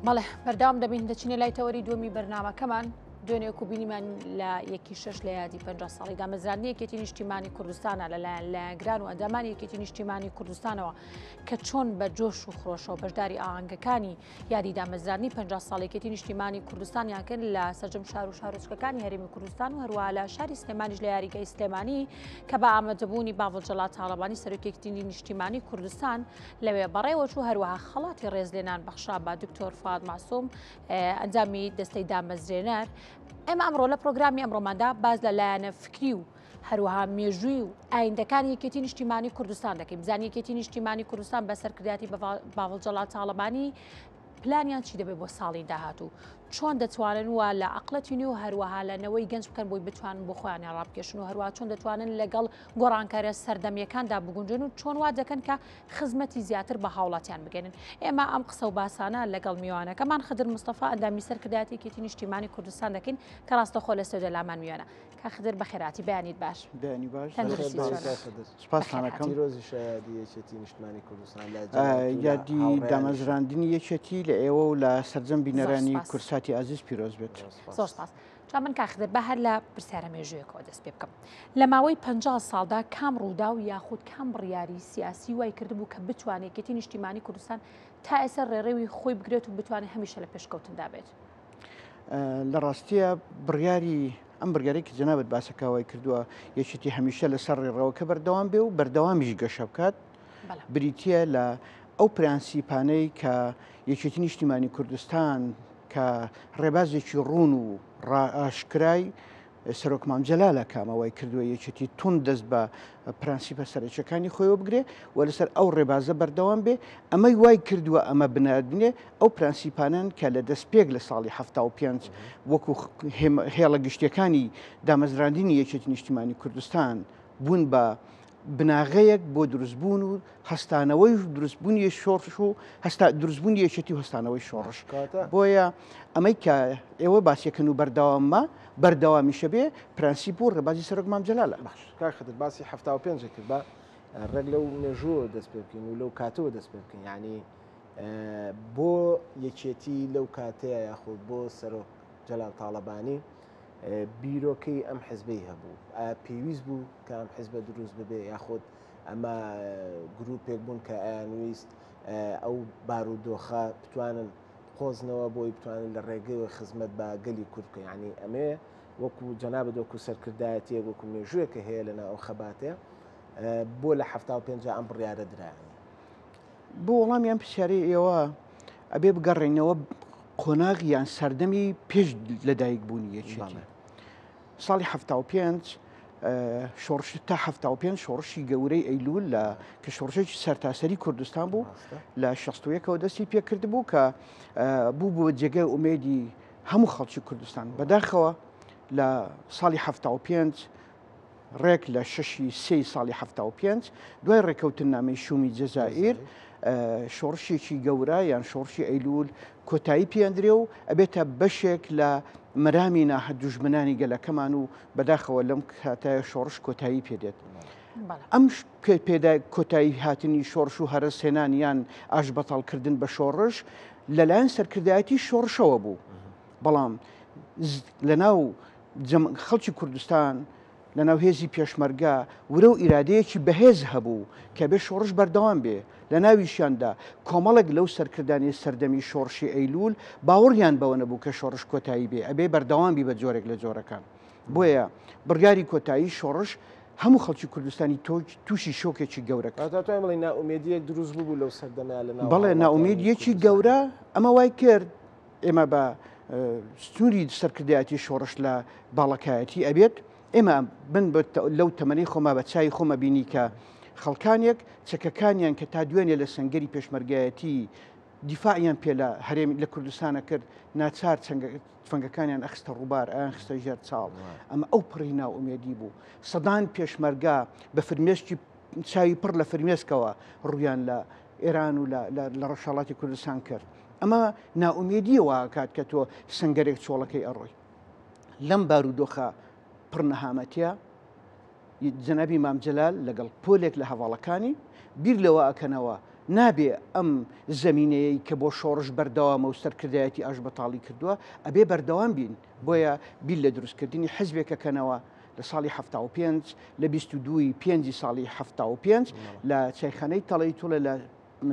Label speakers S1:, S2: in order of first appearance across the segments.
S1: بەڵێ بەردەوام دەبین دەچینە لای تەوەری دووەمی بەرنامەکەمان دوێنێ کوبینیمان لە 1.6 لە یادی 50 ساڵی دامەزراندنی یەکێتی نیشتیمانی کوردستانە لەلایەن لایەنگران و ئەندامانی یەکێتی نیشتیمانی کوردستانەوە کە چۆن بە جۆش و خۆشەوە بەشداری ئاهەنگەکانی یادی دامەزراندنی 50 ساڵێکێتی نیشتیمانی کوردستانیان کرد لە سەرجەم شار و شارۆچکەکانی هەرێمی کوردستان و هەروەها لە شاری سلێمانیش لە یاریگای سلێمانی کە بە ئامادەبوونی باڤەڵجەڵات تاڵەبانی سەرۆکیەتی نیشتیمانی کوردستان لەوێ بەڕێوەچوو هەروەها خەڵاتی ڕێزلێنان بەخشا بە دکتۆر فواد ماسووم ئەنجامی دەستەی دامەزرێنەر. ئێمە ئەمڕۆ لە پرۆگرامی ئەمڕۆماندا باز لە لایەنە فکری و هەروەها مێژووی و ئایندەکانی یەکێتی نیشتیمانی کوردستان دەکەین. بزانین یەکێتی نیشتیمانی کوردستان بە سەرکردایەتی باڤەڵجەڵات تاڵەبانی پلانیان چی دەبێت بۆ ساڵی داهاتوو، چۆن دەتوانن وە لە عەقڵەتینی و هەروەها لە نەوەی گەنج بکەن بۆی بتوانن بۆ خۆیان ڕابکێشن و هەروەها چۆن دەتوانن لەگەڵ گۆڕانکاریە سەردەمیەکاندا بگونجن و چۆن وا دەکەن کە خزمەتی زیاتر بە هاوڵاتیان بگەنن. ئێمە ئەم قسە و باسانە لەگەڵ میوانەکەمان خدر مستەفا ئەندامی سەرکردایەتی یەکێتی نیشتیمانی کوردستان دەکەین کە ڕاستەخۆ لە سێ لامان میوانە. کا خدر بەخێراتی بەیانیت باش.
S2: بەیانی باش.
S3: سپاسانەکەم. ڕۆژی شایەتی یەکێتی نیشتیمانی کوردستان
S2: یادی دامەزراندنی یەکێتی لە ئێوە و لە سەرجەم بینەرانی کورساتی ئازیز پیرۆز بێت.
S1: زۆر سپاس. چا من کاخدر بە هەر لە پرسیارە مێژوویەکەوە دەست پێ بکەم. لە ماوەی 50 ساڵدا کام ڕوودا و یاخود کام بڕیاری سیاسی وای کردبوو کە بتوانێت یەکێتی نیشتیمانی کوردستان تا ئێستا ڕێڕێوی خۆی بگرێت و بتوانێت هەمیشە لە پێشکەوتندا بێت؟
S2: لە ڕاستیە بڕیاری ئەم بڕیاری کە جەنابەت باسەکەوای کردووە یەکێتی هەمیشە لەسەر ڕێڕەوە کە بەردەوام بێ و بەردەوامیش گەشە بکات بریتە لە ئەو پرەنسیپانەی کە یەکێتی نیشتیمانی کوردستان کە ڕێبازێکی ڕوون و ڕائاشکرای سەرۆک مام جەلالە کامەوەی کردووە یەکێتی تون دەست بە پرەنسیپە سەرچەکانی خۆیەوە بگرێ و لەسەر ئەو ڕێبازە بەردەوام بێ ئەمەی وای کردووە ئەمە بنادنێ ئەو پرەنسیپانن کە لە دەستپێک لە ساڵی 75 وەکو هێڵە گشتیەکانی دامەزراندنی یەکێتی نیشتیمانی کوردستان بوون بە بناغەیەک بۆ دروستبوون و هەستانەوەی دروستبوونی شۆڕش و دروستبوونی یەکێتی و هەستانەوەی شۆڕش. بۆیە ئەمەی کە ئێوە باسیەکەن و بەردەواممە بەردەوامیشە بێ پرەنسیپ و ڕێبازی سەرۆک مام جەلالە.
S3: کاخدر باسی 75 کرد بە ڕێک لەو مێژووە دەست پێ بکەین و لەو کاتەوە دەست پێ بکەین. یعنی بۆ یەکێتی لەو کاتەیە یاخود بۆ سەرۆک جەلال تاڵەبانی بیرۆکەی ئەم حیزبەی هەبوو پێویست بوو کە ئەم حیزبە دروست ببێ یاخود ئەمە گروپێک بوون کە ئایانویست ئەو بارودۆخە بتوانن قۆزنەوە بۆی بتوانن لە ڕێگەیەوە خزمەت بە گەلی کورد بکەن. یعنی ئەمێ وەکو جەنابەت وەکو سەرکردایەتیەک وەکو مێژوویەکە هەیە لەنا ئەو خەباتێ بۆ لە 75 ئەم بڕیارە درایانە.
S2: بۆ وەڵامیان پرسیارەی ئێوە ئەبێ بگەڕێنەوە قۆناغ یان سەردەمی پێش لەدایک بوونی یەکێتی. ساڵی 75 شۆڕش تا 75 شۆڕشی گەورەی ئەیلول لە کە شۆڕشێکی سەرتاسەری کوردستان بوو لە 61ەوە دەستی پێکرد بوو کە بوو بۆ جێگەی ئومێدی هەموو خەڵکی کوردستان. بەداخەوە لە ساڵی 75 ڕێک لە 6 ساڵی 75 دوای ڕێکەوتن نامەی شومی جەزائیر شۆڕشێکی گەورە یان شۆڕشی ئەیلول کۆتایی پێیاندرێ و ئەبێتە بەشێک لە مەرامی ناهەد دوژمنانی گەلەکەمان و بەداخەوە لەم کاتایە شۆڕش کۆتایی پێدێت. ئەم کۆتایی هاتنی شۆڕش و هەرە سێنانیان ئاش بەتاڵکردن بە شۆڕش لەلایەن سەرکردایەتی شۆڕشەوە بوو. بەڵام لەناو خەڵکی کوردستان لەناو هێزی پێشمەرگا ورە و ئیرادەیەکی بەهێز هەبوو کە بێ شۆڕش بەردەوام بێ. لە ناویشیاندا کۆمەڵێک لەو سەرکردانی سەردەمی شۆڕشی ئەیلول باوەڕیان بەوە نەبوو کە شۆڕش کۆتایی بێ ئەبێ بەردەوام بی بە جۆرێک لە جۆرەکان. بۆیە بڕیاری کۆتایی شۆڕش هەموو خەڵکی کوردستانی تووشی شۆکێکی گەورەکە.
S3: بڵێ ناومێدیەک دروست بوو لەو سەردەمە
S2: بەڵێ ناومێدیەکی گەورە ئەمە وای کرد ئێمە بە سنووری سەرکردایەتی شۆڕش لە باڵەکایەتی ئەبێت ئێمە بن لەو تەمەنی خۆمە بە چای خۆمە بینی کە خەڵکانێک چەکەکانیان کە تا دوێنێ لە سنگەری پێشمەرگایەتی دیفاعیان پێ لە هەرێم لە کوردستانە کرد ناچار تفەنگەکانیان ئەخستە ڕووبار ئەیان خستە ژێر چاڵ. ئەمە ئەو پڕی ناومێدی بوو. سەدان پێشمەرگا بە فرمێسکی چاوی پڕ لە فرمێسکەوە ڕوویان لە ئێران و لە ڕەشاڵاتی کوردستان کرد. ئەمە ناومێدیەوە کات کە تۆ سنگەرێک چۆڵەکەی ئەڕۆی. لەم بارودۆخە پڕ نەهامەتیە جەنابی مام جەلال لەگەڵ پۆلێک لە هەواڵەکانی بیر لەوە ئەکەنەوە نابێ ئەم زمینەیە کە بۆ شۆڕش بەردەوامە و سەرکردایەتی ئاش بەتاڵی کردووە ئەبێ بەردەوام بین بۆیە بیل لە دروستکردنی حزبێکەکەنەوە لە ساڵی 1970 لە 22 پێنجی ساڵی 1970 لە چایخانەی تەڵەی توڵە لە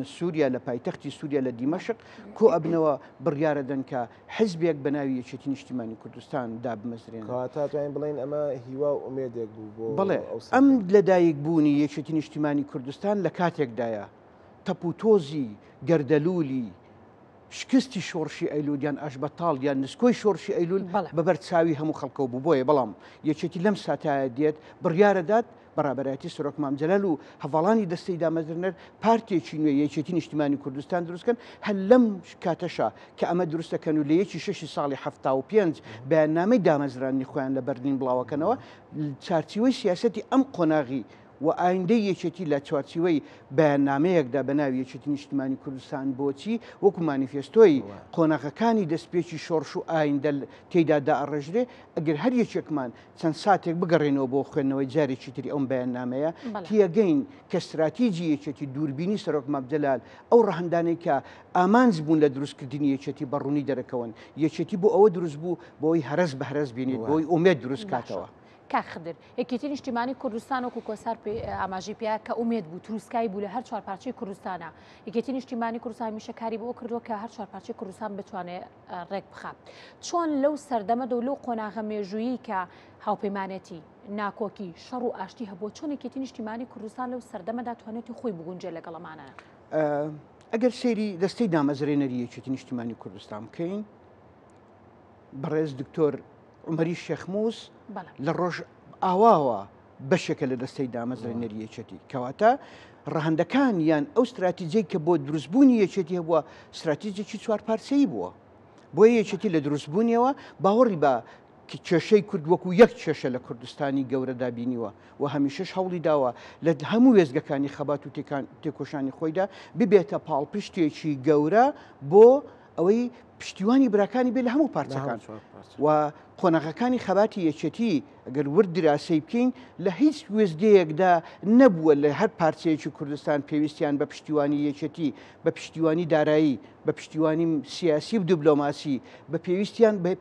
S2: سووریا لە پایتەختی سووریا لە دیمەشق کۆ ئەبنەوە بڕیارە دەن کە حزبێک بە ناوی یەکێتی نیشتیمانی کوردستان دابمەزرێن
S3: توانین بڵین ئەمە هیوا و ئومێدێک بوو
S2: بڵێ ئەم لەدایک بوونی یەکێتی نیشتیمانی کوردستان لە کاتێکدایە تەپ و تۆزی گەردەلوولی شکستی شۆڕشی ئەیلودیان ئاش بەتاڵ یان نسکۆی شۆڕشی ئەیلول بەبەر چاوی هەموو خەڵکەوە بوو بۆیە بەڵام یەکێتی لەم ساتایە دێت بڕیارەدات بەڕابەتی سۆرۆک مامجەلال و هەڤاڵانی دەستەی دامەزرنەر پارتێکی نوێ یەکێتی نیشتیمانی کوردستان دروستکەن هەر لەم کاتەشە کە ئەمە دروستەکەن و لە یەکی 6 ساڵی 1975 بەیاننامەی دامەزرانی خۆیان لە بەرلین بڵاوەکەنەوە چارچیوەی سیاسەتی ئەم قۆناغی و ئایندەی یەکێتی لە چوارچیوەی بەیاننامەیەکدا بە ناوی یەکێتی نیشتیمانی کوردستان بۆچی وەکو مانیفێستۆی قۆناغەکانی دەستپێکی شۆڕش و ئایندە تێیدا دائەڕێژرێ ئەگەر هەر یەکێکمان چەند ساتێک بگەڕێنەوە بۆ خوێندنەوەی جارێکی تری ئەم بەیاننامەیە تێگەین کە استراتیجی یەکێتی دووربینی سەرۆک مامجەلال ئەو ڕەهەندانەی کە ئامانج بوون لە دروستکردنی یەکێتی بەڕوونی دەرەکەون یەکێتی بۆ ئەوە دروست بوو بۆی هەرس بە هەرس بینیت بۆی ئومێد دروست کاتەوە.
S1: کاخدر یەکێتی نیشتیمانی کوردستان وەکو کۆسار ئاماژی پێیا کە ئومێد بوو تروسکایی بوو لە هەر چوارپارچەی کوردستانە یەکێتی نیشتیمانی کوردستان هەمیشە کاری بۆ کردووە کە هەر چوارپارچەی کوردستان بتوانێت ڕێک بخات چۆن لەو سەردەمەدا و لەو قۆناغە مێژوویی کە هاوپەیمانەتی ناکۆکی شەڕ و ئاشتی هەبووە چۆن یەکێتی نیشتیمانی کوردستان لەو سەردەمەدا توانێتی خۆی بگونجێ لەگەڵ ئەمانە
S2: ئەگەر سەیری دەستەی دامەزرێنەری یەکێتی نیشتیمانی کوردستان بکەین بەڕێز دکتۆر عومەری شێخموس لە ڕۆژ ئاواوە بەشێکە لە دەستەی دامەزرێنەری یەکێتی کەواتە ڕەهەندەکان یان ئەو استراتیجیی کە بۆ دروستبوونی یەکێتی هەبووە استراتیجێکی چوارپارچەیی بووە بۆیە یەکێتی لە دروستبوونیەوە باوەڕی بە کێشەی کورد وەکو یەک کێشە لە کوردستانی گەورەدا بینیوە و هەمیشەش هەوڵی داوە لە هەموو وێزگەکانی خەبات و تێکۆشانی خۆیدا ببێتە پاڵپشتێکی گەورە بۆ ئەوەی پشتیوانی براکانی بێ لە هەموو پارچەکان و قۆناغەکانی خەباتی یەکێتی ئەگەر ورد دراسی بکەین لە هیچ وێزگەیەکدا نەبووە لە هەر پارچەیەکی کوردستان پێویستیان بە پشتیوانی یەکێتی بە پشتیوانی دارایی بە پشتیوانی سیاسی و دیبلۆماسی بە پێویستیان بە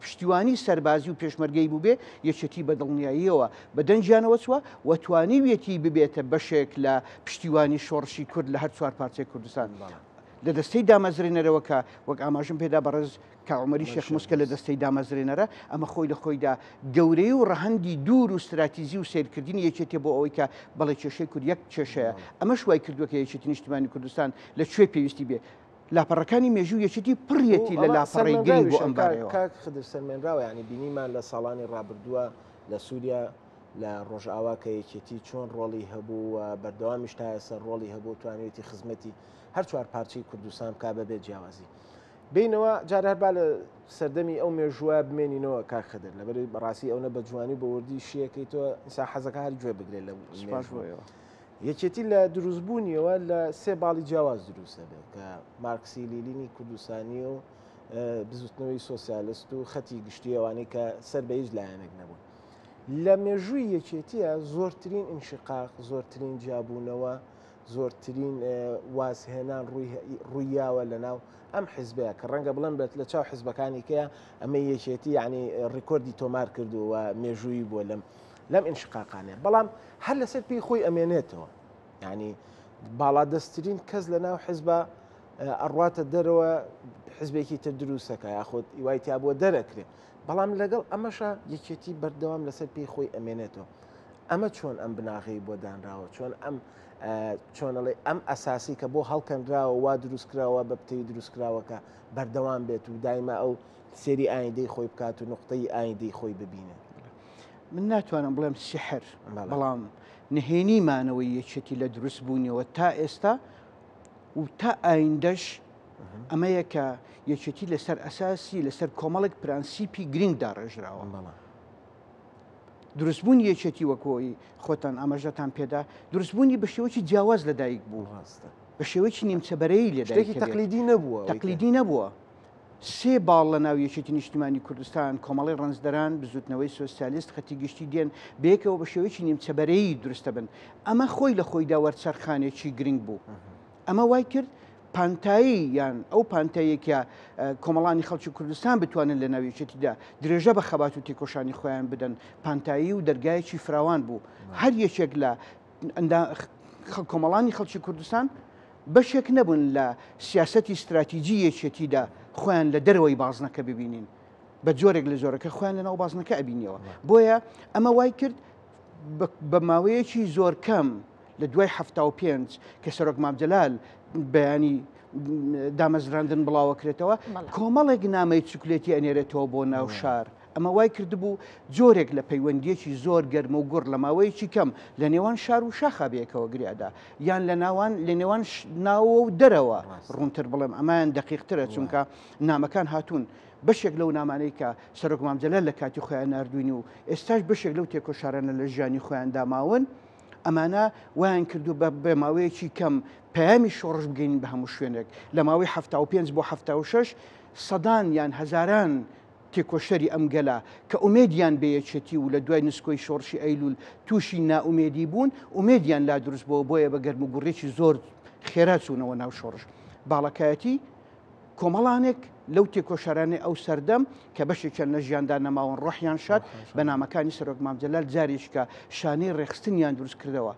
S2: پشتیوانی سەربازی و پێشمەرگەی بوو بێ یەکێتی بە دڵنیاییەوە بە دەنجیانەوە چوە و توانیویەتی ببێتە بەشێک لە پشتیوانی شۆڕشی کورد لە هەر چوار پارچەی کوردستان لە دەستەی دامەزرێنەرەوە کە وەک ئاماژم پێدا بەڕێز کە عومەری شێخموسکە لە دەستەی دامەزرێنەرە ئەمە خۆی لە خۆیدا گەورەی و ڕەهەندی دوور و استراتیزی و سیرکردنی یەکێتی بۆ ئەوەی کە بەڵێ کێشەی کورد یەک کێشەیە ئەمە شوای کردووە کە یەکێتی نیشتیمانی کوردستان لەکوێ پێویستی بێ لاپەڕەکانی مێژوو یەکێتی پڕیەتی لە لاپەڕی گەی بۆ ئەمبارەوە
S3: خدر سەرمێنراوە ینی بینیمان لە ساڵانی ڕابردووە لە سووریا لە ڕۆژئاوا کە یەکێتی چۆن ڕۆڵی هەبوو و بەردەوامیش تا ئێستا ڕۆڵی هەبوو توانێتی خزمەتی هەر چوار پارچەی کوردستان بکا بەبێت جیاوازی بینەوە جار هەر با لە سەردەمی ئەو مێژووە بمێنینەوە کاک خدر لەبەر بەڕاستی ئەوە بە جوانی بە وردی شیەکەیتەوە ئینسان حەزەکە هەر گوێ بگرێت لە یەکێتی لە دروستبوونیەوە لە سێ باڵی جیاواز دروستە بێت کە مارکسی لیلینی کوردستانی و بزوتنەوەی سۆسیالیست و خەتی گشتی ئەوانەی کە سەر بە هیچ لایەنێک نەبوون لە مێژووی یەکێتیە زۆرترین ئینشقاق زۆرترین جیابوونەوە زۆرترین وازهێنان ڕوویاوە لە ناو ئەم حیزبەیە کە ڕەنگە بڵێن بێت لە چاو حیزبەکانی کەیە ئەمە یەکێتی یعنی ڕیکۆردی تۆمار کردووە مێژووی بۆ لەم ئینشقاقانێ بەڵام هەر لەسەر پێی خۆی ئەمێنێتەوە ینی باڵا دەستترین کەس لە ناو حیزبە ئەڕواتە دەرەوە حیزبێکی تر دروستەکە یاخۆت ئیوایتیا بۆ دەرەکرێت بەڵام لەگەڵ ئەمەشە یەکێتی بەردەوام لەسەر پێی خۆی ئەمێنێتەوە ئەمە چۆن ئەم بناغی بۆ دانراوە چۆن ئەم چۆنەڵێ ئەم ئەساسی کە بۆ هەڵکەنراوە وا دروستکراوە بە پتەی دروستکراوەکە بەردەوام بێت و دایما ئەو سێری ئایندەی خۆی بکات و نقطەی ئایندەی خۆی ببینێت
S2: من ناتوانم بڵێم سحر بەڵام نهێنیمانەوەی یەکێتی لە دروست بوونیەوە تا ئێستا و تا ئایندەش ئەمەیە کە یەکێتی لەسەر ئەساسی لەسەر کۆمەڵێک پرانسیپی گرنگدا ڕێژراوە دروستبوون یەکێتی وەکۆی خۆتان ئاماژەتان پێدا دروستبوونی بە شێوەی جیاواز لەدایک بوو بە شێوەی نیمچەبەرەی لەدایکی
S3: تەقلیدی نەبووە
S2: تەقلیدی نەبووە سێ باڵ لە ناو یەکێتی نیشتیمانی کوردستان کۆمەڵی ڕەنجدەران بزوتنەوەی سۆسیالیست خەتی گشتی دێن بەیەکەوە بە شێوەی نیمچەبەرەی دروستە بن ئەمە خۆی لە خۆیدا وەرچەرخانێکی گرنگ بوو ئەمە وای کرد پانتایی یان ئەو پانتەیەکە کۆمەڵانی خەڵکی کوردستان بتوانن لە ناویەکێتیدا درێژە بە خەبات و تێکۆشانی خۆیان بدەن پانتایی و دەرگایەکی فراوان بوو هەر یەکێک لە کۆمەڵانی خەڵکی کوردستان بەشێک نەبوون لە سیاسەتی استراتیجی یەکێتیدا خۆیان لە دەرەوەی بازنەکە ببینین بە جۆرێک لە جۆرەکە خۆیان لەناو بازنەکە ئەبینیەوە بۆیە ئەمە وای کرد بە ماوەیەکی زۆر کەم لە دوای 75 کە سەرۆک مامجەلال بەیانی دامەزراندن بڵاوەکرێتەوە کۆمەڵێک نامەی چوکلێتی ئەنێرێتەوە بۆ ناو شار ئەمە وای کردبوو جۆرێک لە پەیوەندیەکی زۆر گەرمە و گوڕ لە ماوەیەکی کەم لە نێوان شار و شاخابەیەکەوە گریادا یان لە نێوان ناوە و دەرەوە ڕوونتر بڵێم ئەمان دقیقترە چونکە نامەکان هاتوون بەشێک لەو نامانەی کە سەرۆک مامجەلال لە کاتی خۆیان نردوینی و ئێستاش بەشێک لەو تێکۆشارانە لە ژیانی خۆیان داماون ئەمانە وایان کردو بە ماوەیەکی کەم پەیامی شۆڕش بگەین بە هەموو شوێنێک لە ماوەی 75 بۆ 76 سەدان یان هەزاران تێکۆشەری ئەم گەلا کە ئومێدیان بەیەکێتی و لە دوای نسکۆی شۆڕشی ئەیلول تووشی نائومێدی بوون ئومێدیان لا دروست بۆ بۆیە بە گەرم و گوڕێکی زۆر خێرا چوونەوە ناو شۆڕش باڵەکایەتی کۆمەڵانێک لەو تێکۆشارانەی ئەو سەردەم کە بەشێکیان لە ژیاندا نەماون ڕۆحیان شاد بە نامەکانی سەرۆک مامجەلال جاریشکە شانەی ڕێخستنیان دروست کردەوە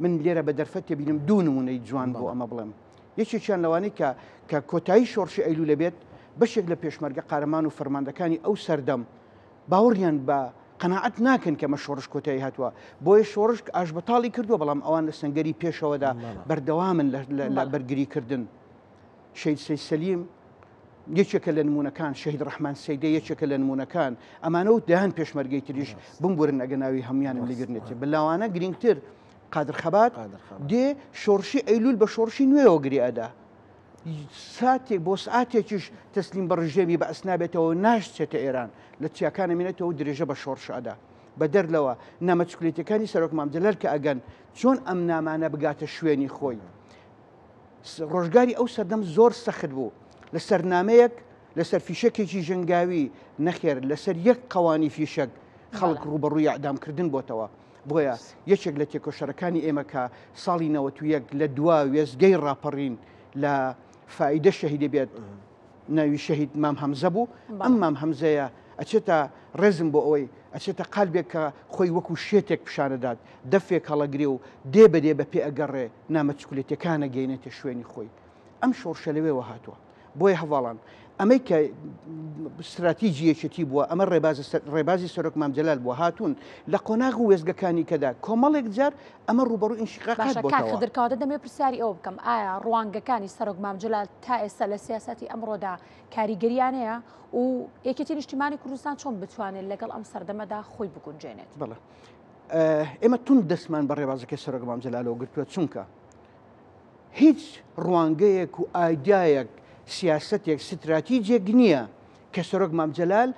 S2: من لێرە بە دەرفەت تێبینم دوو نمونەی جوان بۆ ئەمە بڵێم یەکێکیان لەوانەی کە کۆتایی شۆڕشی ئەیلول لەبێت بەشێک لە پێشمەرگە قارەمان و فەرماندەکانی ئەو سەردەم باوەڕیان بە قەناعەت ناکەن کە ئەمە شۆڕش کۆتایی هاتووە بۆیە شۆڕش ئاشبەتاڵی کردووە بەڵام ئەوان لە سەنگەری پێشەوەدا بەردەوامن لە بەرگریکردن شەید سەید سەلیم یەکێکە لە نمونونەکان شەهید ڕەحمان سەیدە یەکێکە لە نمونونەکان ئەمانە و دەیان پێشمەرگەی تریش بمبورن ئەگەناوی هەمویانم لەگرنێتی بەلاوانە گرنگتر قادر خەبات دێ شۆڕشی ئەیلول بە شۆڕشی نوێەوە گریادا ساتێک بۆ سعاتێکیش تەسلیم بە ڕژێمی بە ئەسنابێتەوە ناشچێتە ئێران لە چیاکانە مێنێتەوە درێژە بە شۆڕشەدا بە دەر لەوە نامەچکولێتەکانی سەرۆک مامجەلال کە ئەگەن چۆن ئەم نامانە بگاتە شوێنی خۆی ڕۆژگاری ئەو سەردەم زۆر سەخت بوو لەسەر نامەیەک لەسەر فیشەکێکی ژەنگاوی نەخێر لەسەر یەک قەوانی فیشەک خەڵک ڕوبەڕووی ئەعدامکردن بۆتەوە بۆیە یەکێک لە تێکۆشەرەکانی ئێمە کە ساڵی 91 لە دوا وێزگەی ڕاپەڕین لە فائیدە شەهیدە بێت ناوی شەهید مام هەمزە بوو ئەم مام هەمزەیە ئەچێتە ڕێزم بۆ ئەوەی ئەچێتە قالبێک کە خۆی وەکو شێتێک پیشانەدات دەفێک هەڵەگرێ و دێ بەدێ بە پێ ئەگەڕێ نامەچکولێتەکانە گەینێتە شوێنی خۆی ئەم شۆڕشە لەوێەوە هاتووە بۆیە هەواڵان ئەمەی کە استراتیجیەکێتی بووە ئەمە ڕێبازی سەرۆک مامجەلال بووە هاتوون لە قۆناغ و وێزگەکانی کەدا کۆمەڵێک جار ئەمە ڕوبەڕوو ئینشقاقات بۆتەوە
S1: خدرکەواتە دەمێ پرسیاری ئەوە بکەم ئایا ڕوانگەکانی سەرۆک مامجەلال تا ئێستا لە سیاسەتی ئەمڕۆدا کاریگەریانەیە و یەکێتی نیشتیمانی کوردستان چۆن بتوانێت لەگەڵ ئەم سەردەمەدا خۆی بگونجێنێت
S2: بڵێ ئێمە تون دەستمان بە ڕێبازەکەی سەرۆک مامجەلالەوە گرتووە چونکە هیچ ڕوانگەیەک و ئایدایەک سیاستێک استراتیجێک نییە کە سەرۆک مامجەلال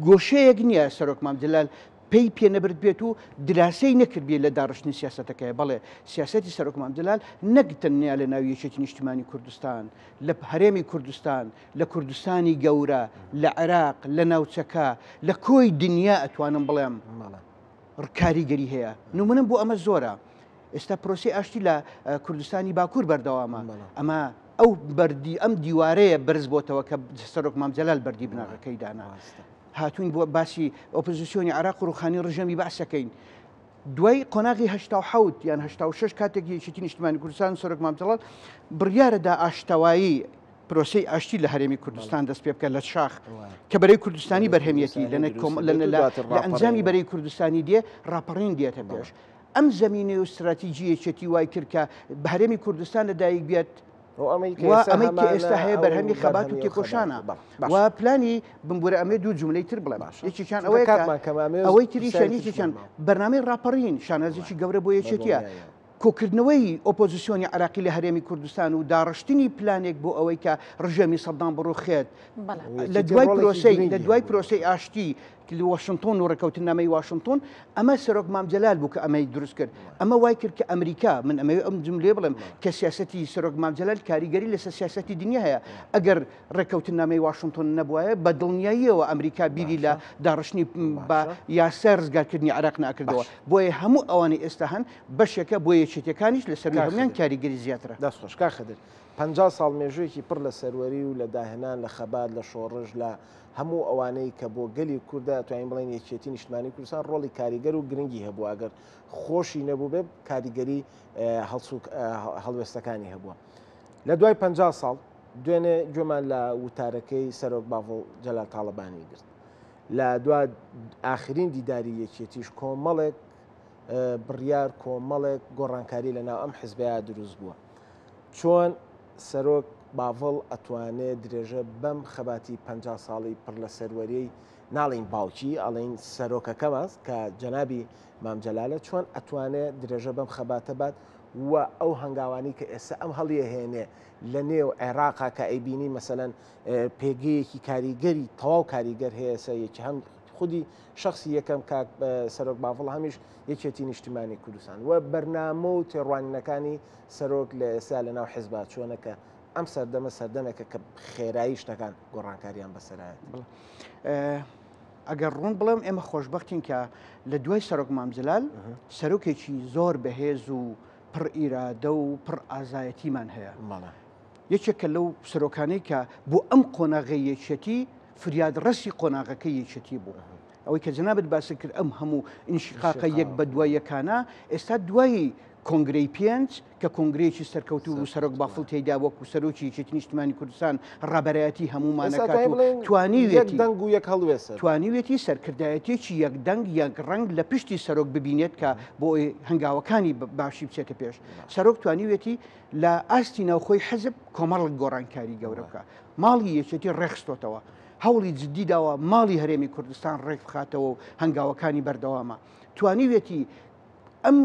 S2: گۆشەیەک نییە سەرۆک مامجەلال پێی پێنەبرد بێت و دراسەی نەکردبێ لە داڕشتنی سیاسەتەکەی بەڵێ سیاسەتی سەرۆک مامجەلال نەک تەنیا لە ناو یەکێتی نیشتیمانی کوردستان لە هەرێمی کوردستان لە کوردستانی گەورە لە عێراق لە ناوچەکە لە کۆی دنیا ئەتوانم بڵێم کاریگەری هەیە نمونەم بۆ ئەمە زۆرە ئێستا پرۆسی ئاشتی لە کوردستانی باکوور بەردەوامە ئەمە ئەو بەردی ئەم دیوارەیە برز بۆتەوە کە سەرۆک مامجەلال بەردی بناغەکەی دانا هاتوین بۆ باسی ئۆپۆزیسیۆنی عێراق و ڕوخانی ڕژەمی باسەکەین دوای قۆناغی 1970 یان 1976 کاتێک یەکێتی نیشتیمانی کوردستان سەرۆک مامجەلال بڕیارەدا ئاشتەوایی پرۆسەی ئاشتی لە هەرێمی کوردستان دەست پێ بکە لە شاخ کە بەرەی کوردستانی بەرهەمیەتی لە ئەنجامی بەرەی کوردستانی دێ ڕاپەڕین دێتە پێش ئەم زمینەی و استراتیجیەکێتی وای کرد کە بە هەرێمی کوردستان لەدایک بێت ئەمەی کە ئێستا هەیە بەرهەمی خەبات و تێکۆشانە و پلانی بمبورە ئەمێ دوو جملەی تر بڵێم یەکێکیان ئەوەی تریشانیکیان بەرنامەی ڕاپەڕین شانازێکی گەورە بۆ یەکێتیە کۆکردنەوەی ئۆپۆزیسیۆنی عراقی لە هەرێمی کوردستان و داڕشتنی پلانێک بۆ ئەوەی کە ڕژەمی سەدام بڕوخێت لە دوای پرۆسەی ئاشتی واشنطن و ڕێکەوتنامەی واشنطن ئەمە سەرۆک مامجەلال بوو کە ئەمەی دروست کرد ئەمە وای کرد کە ئەمریکا من ئەمە ئەم جملێ بڵێم کە سیاسەتی سەرۆک مامجەلال کاریگەری لەسەر سیاسەتی دنیا هەیە ئەگەر ڕێکەوتنامەی واشنطن نەبووایە بە دڵنیاییەوە ئەمریکا بیری لە داڕشتنی بە یاسا ڕزگارکردنی عراق ناکردەوە بۆیە هەموو ئەوانەی ئێستا هەن بەشێکە بۆ یەکێتیەکانیش لەسەر هەمویان کاریگەری زیاترە.
S3: دەست خۆش کاخدر 50 ساڵ مێژوویەکی پڕ لە سەروەری و لە داهێنان لە خەبات لە شۆڕژ لە هەموو ئەوانەی کە بۆ گەلی کووردا توانین بڵێن یەکێتی نیشتمانی کوردستان ڕۆڵی کاریگەر و گرنگی هەبوو ئەگەر خۆشی نەبوو بێ کاریگەری هەڵوێستەکانی هەبووە. لە دوای 50 ساڵ دوێنێ گوێمان لە وتارەکەی سەرۆک باڤڵ جەلال تاڵەبانی گرت. لە دوا ئاخرین دیداری یەکێتیش کۆمەڵێک بڕیار کۆمەڵێک گۆڕانکاری لە ناو ئەم حیزبەیە دروست بووە. چۆن سەرۆک باڤڵ ئەتوانێت درێژە بەم خەباتی 50 ساڵی پڕ لە سەروەریەی ناڵین باوکی ئەڵین سەرۆکەکەمەس کە جەنابی مامجەلالە چۆن ئەتوانێت درێژە بەم خەباتە بات و ئەو هەنگاوانی کە ئێستا ئەم هەڵیە هێنێ لە نێو عێراقا کە ئەیبینی مەسەلەن پێگەیەکی کاریگەری تەواو کاریگەر هەیە سەیەکی هەم خودی شخصی یەکەم کاک سەرۆک باڤڵ هەمیش یەکێتی نیشتیمانی کوردستان و بەرنامە و تێڕوانینەکانی سەرۆک لە ئێستا لە ناو حیزبات چۆنەکە ئەم سەردەمە سەردەمێکە کە خێرایی شتەکان گۆڕانکاریان بەسەرایەت.
S2: ئەگەر ڕوون بڵێم ئێمە خۆشببختین کە لە دوای سەرۆک مامجەلال سەرۆکێکی زۆر بەهێز و پڕ ئیرادە و پڕ ئازایەتیمان هەیە. یەکێکە لەو سەرۆکانەی کە بۆ ئەم قۆناغی یەکێتی فریاد ڕەسی قۆناغەکەی یەکێتی بوو. ئەوەی کە جەنابەت باسی کرد ئەم هەموو ئینشقاقە یەک بە دوای یەکانە ئێستا دوایی کۆنگرەی پێنج کە کۆنگرەیەکی سەرکەوتو و سەرۆک باڤڵ تێیدا وەکو سەرۆکی یەکێتی نیشتیمانی کوردستان ڕابەرایەتی هەموومانەکات و توانیوێتی سەرکردایەتێکی یەکدەنگ یەک ڕنگ لە پشتی سەرۆک ببینێت کە بۆ هەنگاوەکانی باشی بچێتە پێش. سەرۆک توانیوێتی لە ئاستی ناوخۆی حەزب کۆمەڵک گۆڕانکاری گەورە بکە. ماڵی یەکێتی ڕێخستۆتەوە. هەوڵی جددی داوە ماڵی هەرێمی کوردستان ڕێک بخاتەوە و هەنگاوەکانی بەردەوامە. توانیوێتی ئەم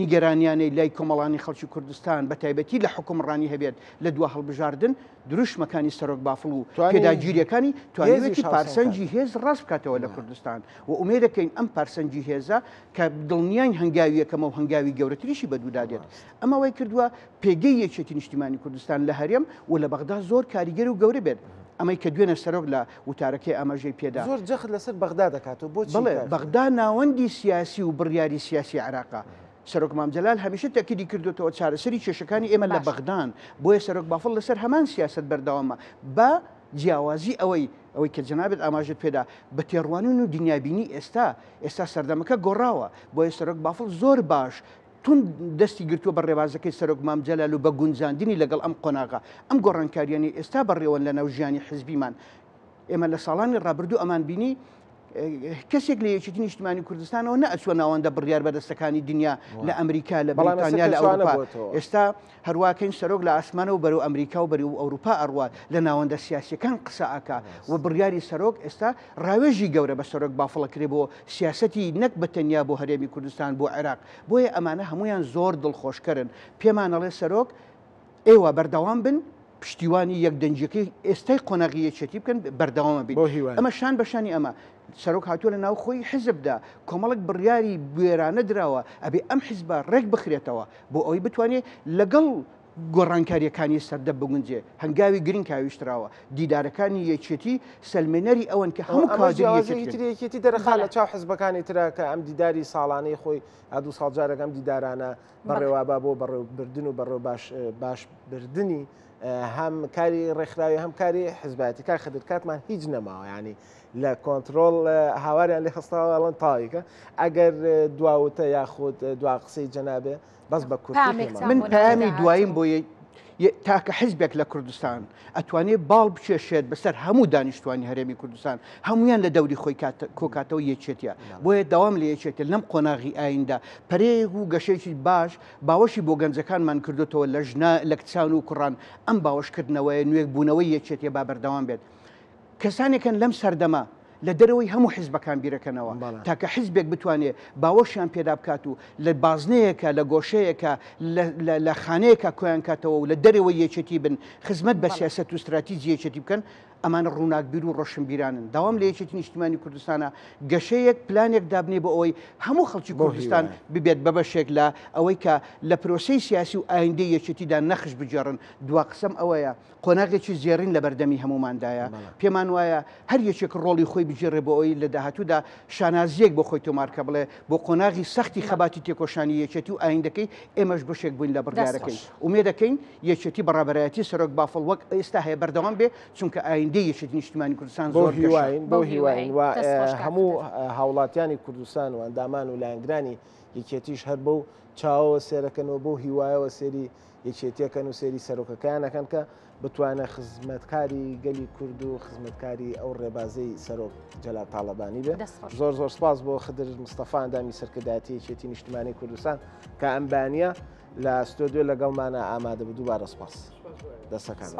S2: نیگەرانیانەی لای کۆمەڵانی خەڵکی کوردستان بە تایبەتی لە حکومڕانی هەبێت لە دوا هەڵبژاردن دروشمەکانی سەرۆک باڤڵ و پێداگیریەکانی توانیوێتی پارسەنجی هێز ڕاست بکاتەوە لە کوردستان و ئومێدەکەین ئەم پارسەنجی هێزە کە دڵنیان هەنگاویەکەمە و هەنگاوی گەورەتریشی بەدوودادێت. ئەمە وای کردووە پێگەی یەکێتی نیشتیمانی کوردستان لە هەرێم و لە بەغدا زۆر کاریگەر و گەورە بێت. ئەمەی کە دوێنە سەرۆک لە وتارەکەی ئەمەژەی پێدا
S3: زۆر جەخت لەسەر بەغدا دەکاتەوە بۆچی
S2: بڵێ بەغدا ناوەندی سیاسی و بڕیاری سیاسی عێراقا. سەرۆک مامجەلال هەمیشە تەکیدی کردوێتەوە چارەسەری کێشەکانی ئێمە لە بەغدان بۆیە سەرۆک باڤڵ لەسەر هەمان سیاست بەردەوامە بە جیاوازی ئەوەی کە جەنابێت ئاماژت پێدا بە تێڕوانین و دنیابینی ئێستا سەردەمەکە گۆڕاوە بۆیە سەرۆک باڤڵ زۆر باش تون دەستی گرتووە بە ڕێبازەکەی سەرۆک مامجەلال و بە گونجاندنی لەگەڵ ئەم قۆناغا ئەم گۆڕانکاریانی ئێستا بەڕێوەن لە ناو ژیانی حزبیمان. ئێمە لە ساڵانی ڕابردوو ئەمان بینی کەسێک لە یەکێتی نیشتیمانی کوردستانەوە نەئەچوە ناوەندە بڕیار بەدەستەکانی دنیا لە ئەمریکا لە بریتانیا لە ئەوروپا. ئێستا هەروواکەین سەرۆک لە ئاسمانە و بەرەو ئەمریکا و بەرەو ئەوروپا ئەڕوات لە ناوەندە سیاسیەکان قسە ئاکا و بڕیاری سەرۆک ئێستا ڕاوێژی گەورە بە سەرۆک باڤڵ کرێ بۆ سیاسەتی نەک بەتەنیا بۆ هەرێمی کوردستان بۆ عێراق. بۆیە ئەمانە هەمویان زۆر دڵخۆشکردن. پێمانەڵێ سەرۆک ئێوە بەردەوام بن پشتیوانی یەکدەنجەکەی ئێستای قۆناغی یەکێتی بکەن بەردەوامە بین. ئەمە شان بەشانی ئەمە سەرۆک هاتووە لە ناو خۆی حزبدا کۆمەڵک بڕیاری بێرانە درراوە ئەبێ ئەم حیزبە ڕێک بخرێتەوە بۆ ئەوەی بتوانێت لەگەڵ گۆڕانکاریەکانی سەردەم بگونجێ هەنگاوی گرنگ کاویشتراوە دیدارەکانی یەکێتی سلمێنەری ئەوەن کە هەموو
S3: کادریەکێتی دەرەخا لە چاو حزبەکانی ترا کە ئەم دیداری ساڵانەی خۆی هادوو ساڵجارەکەم دیدارانە بەڕێوابا بۆ بەڕێوەبردن و بەڕێو باش بردننی هەم کاری ڕێکخراوی هەم کاری حزبەتی کار خدر کاتمان هیچ نەماوە ینی لە کۆنتترۆل هاواریان لێ خستاوەڵەن تاویکە ئەگەر دواوتە یاخود دوا قسەی جەنابێ بەس بە کورتی
S2: من پامی دواییم بۆ تاکە حیزبێک لە کوردستان ئەتوانێت باڵ بچێشێت بەسەر هەموو دانیشتوانی هەرێمی کوردستان هەمویان لە دەوری خۆی کۆکاتەوە یەکێتیە بۆیە داوام لە یەکێتە لەم قۆناغی ئایندا پەرێک و گەشەیەکی باش باوەشی بۆ گەنجەکانمان کردوتەوە لە ژنا لە کچان و کوڕان ئەم باوەشکردنەوەی نوێک بوونەوەی یەکێتیە با بەردەوام بێت کەسانێکن لەم سەردەما لە دەرەوەی هەموو حیزبەکان بیرەکەنەوە تاکە حیزبێک بتوانێت باوەشیان پێدا بکات و لە بازنەیەکە لە گۆشەیەکە لە خانەیەکە کۆیان کاتەوە و لە دەرەوەی یەکێتی بن خزمەت بە سیاست و استراتیژی یەکێتی بکەن ئەمانە ڕووناکبیر و ڕۆشنبیرانن داوام لە یەکێتی نیشتیمانی کوردستانە گەشەیەک پلانێک دابنێ بۆ ئەوەی هەموو خەڵکی کوردستان ببێت بە بەشێک لە ئەوەی کە لە پرۆسەی سیاسی و ئایندەی یەکێتیدا نەخش بجێڕن دوا قسەم ئەوەیە قۆناغێکی زێڕین لە بەردەمی هەموماندایە پێمان وایە هەر یەکێک ڕۆڵی خۆی بجێڕێ بۆ ئەوی لە داهاتوودا شانازیەک بۆ خۆی تۆمارکە بڵێ بۆ قۆناغی سەختی خەباتی تێکۆشانی یەکێتی و ئایندەکەی ئێمەش بەشێک بووین لە بڕیارەکەی ومێ دەکەین یەکێتی بەڕابەرایەتی سەرۆک بافڵ وەک ئێستا هەیە بەردەوام بێ چونکە ئایندەی یەکێتی نیشتیمانی کوردستان زۆر
S3: هیواین بۆ هیواین و هەموو هاوڵاتیانی کوردستان و ئەندامان و لایەنگرانی یەکێتیش هەر بەو چاوەوە سێرەکەنەوە بۆ هیوایەوە سێری یەکێتیەکەن و سێری سەرۆکەکانەکەن کە بتوانە خزمەتکاری گەلی کورد و خزمەتکاری ئەو ڕێبازەی سەرۆک جەلال تاڵەبانی بێت زۆر زۆر سپاس بۆ خدر مستەفا ئەندامی سەرکردایەتی یەکێتی نیشتیمانی کوردستان کە ئەمبانیە لە ستۆدیۆ لەگەڵمانە ئامادە بوو دووبارە سپاس دەستەکان.